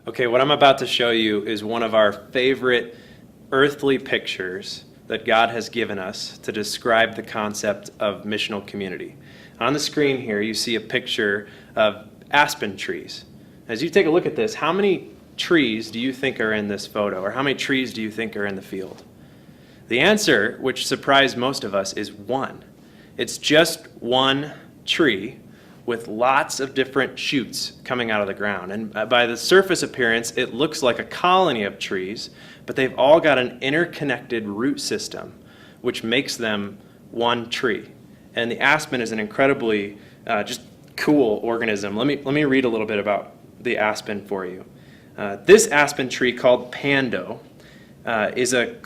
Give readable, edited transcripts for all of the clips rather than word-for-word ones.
Okay, what I'm about to show you is one of our favorite earthly pictures that God has given us to describe the concept of missional community. On the screen here, you see a picture of aspen trees. As you take a look at this, how many trees do you think are in this photo, or how many trees do you think are in the field? The answer, which surprised most of us, is one. It's just one tree with lots of different shoots coming out of the ground. And by the surface appearance, it looks like a colony of trees, but they've all got an interconnected root system, which makes them one tree. And the aspen is an incredibly just cool organism. Let me read a little bit about the aspen for you. This aspen tree, called Pando, is a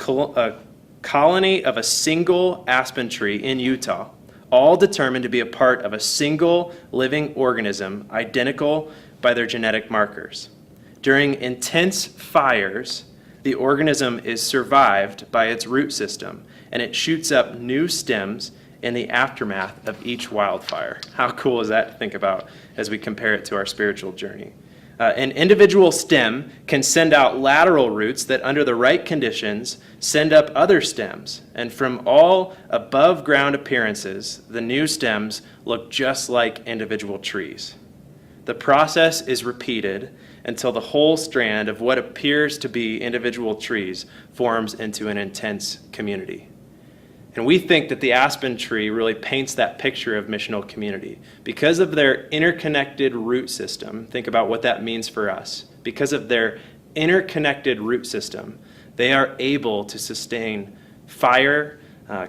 colony of a single aspen tree in Utah, all determined to be a part of a single living organism identical by their genetic markers. During intense fires, the organism is survived by its root system, and it shoots up new stems in the aftermath of each wildfire. How cool is that to think about as we compare it to our spiritual journey? An individual stem can send out lateral roots that, under the right conditions, send up other stems. And from all above ground appearances, the new stems look just like individual trees. The process is repeated until the whole strand of what appears to be individual trees forms into an intense community. And we think that the aspen tree really paints that picture of missional community. Because of their interconnected root system, think about what that means for us. Because of their interconnected root system, they are able to sustain fire,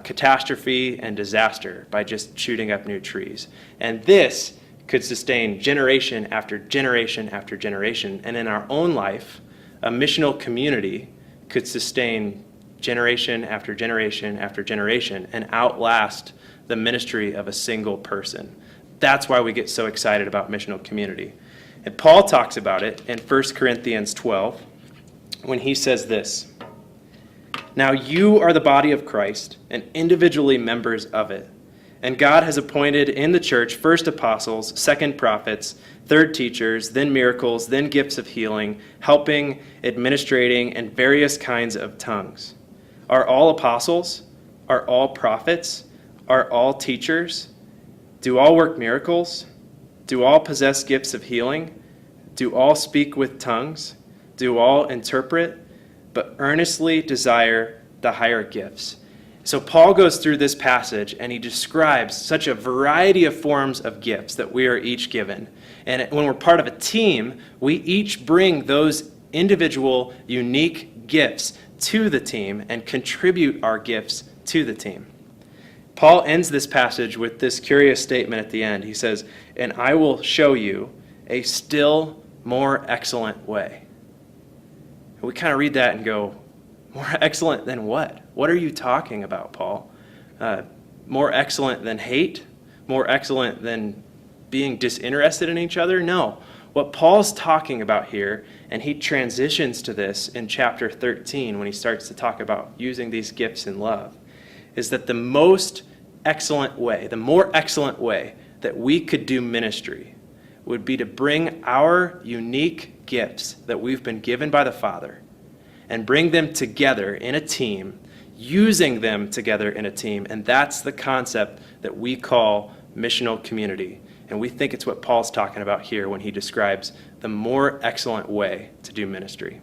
catastrophe, and disaster by just shooting up new trees. And this could sustain generation after generation after generation. And in our own life, a missional community could sustain generation after generation after generation and outlast the ministry of a single person. That's why we get so excited about missional community. And Paul talks about it in 1 Corinthians 12 when he says this: "Now you are the body of Christ and individually members of it. And God has appointed in the church first apostles, second prophets, third teachers, then miracles, then gifts of healing, helping, administrating, and various kinds of tongues. Are all apostles? Are all prophets? Are all teachers? Do all work miracles? Do all possess gifts of healing? Do all speak with tongues? Do all interpret? But earnestly desire the higher gifts." So Paul goes through this passage and he describes such a variety of forms of gifts that we are each given. And when we're part of a team, we each bring those individual, unique gifts to the team and contribute our gifts to the team. Paul ends this passage with this curious statement at the end. He says, "And I will show you a still more excellent way." And we kind of read that and go, more excellent than what? What are you talking about, Paul? More excellent than hate? More excellent than being disinterested in each other? No. What Paul's talking about here, and he transitions to this in chapter 13 when he starts to talk about using these gifts in love, is that the most excellent way, the more excellent way that we could do ministry would be to bring our unique gifts that we've been given by the Father and bring them together in a team, using them together in a team. And that's the concept that we call missional community. And we think it's what Paul's talking about here when he describes the more excellent way to do ministry.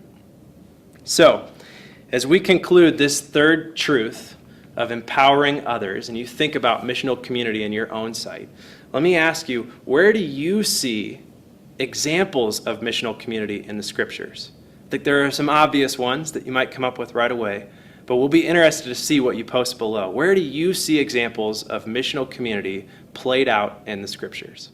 So, as we conclude this third truth of empowering others, and you think about missional community in your own sight, let me ask you, where do you see examples of missional community in the scriptures? I think there are some obvious ones that you might come up with right away, but we'll be interested to see what you post below. Where do you see examples of missional community played out in the scriptures?